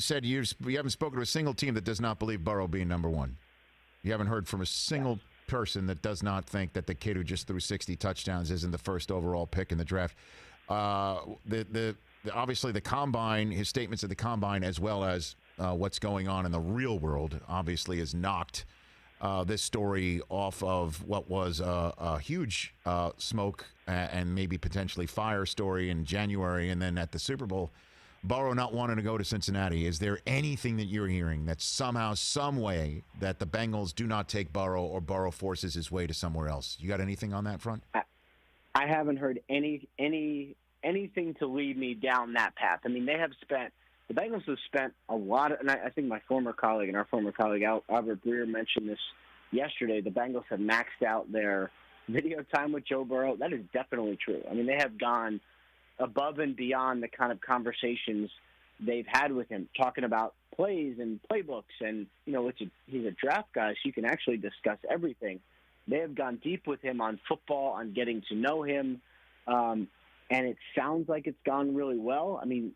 you said you haven't spoken to a single team that does not believe Burrow being number one. You haven't heard from a single person that does not think that the kid who just threw 60 touchdowns isn't the first overall pick in the draft. Obviously the combine, his statements at the combine, as well as what's going on in the real world, obviously has knocked this story off of what was a huge smoke and maybe potentially fire story in January, and then at the Super Bowl, Burrow not wanting to go to Cincinnati. Is there anything that you're hearing that somehow, some way, that the Bengals do not take Burrow or Burrow forces his way to somewhere else? You got anything on that front? I haven't heard anything to lead me down that path. I mean, the Bengals have spent a lot of, and I think our former colleague, Albert Breer, mentioned this yesterday. The Bengals have maxed out their video time with Joe Burrow. That is definitely true. I mean, they have gone above and beyond the kind of conversations they've had with him, talking about plays and playbooks. And, he's a draft guy, so you can actually discuss everything. They have gone deep with him on football, on getting to know him. And it sounds like it's gone really well. I mean,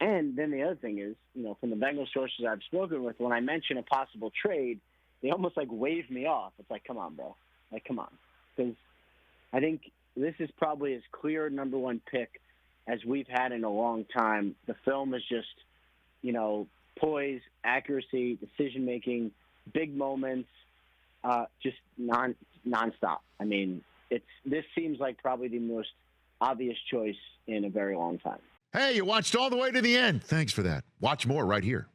and then the other thing is, from the Bengals sources I've spoken with, when I mention a possible trade, they almost wave me off. It's like, come on, bro. Come on. Because I think this is probably as clear a number one pick as we've had in a long time. The film is just, poise, accuracy, decision-making, big moments, just nonstop. I mean, this seems like probably the most obvious choice in a very long time. Hey, you watched all the way to the end. Thanks for that. Watch more right here.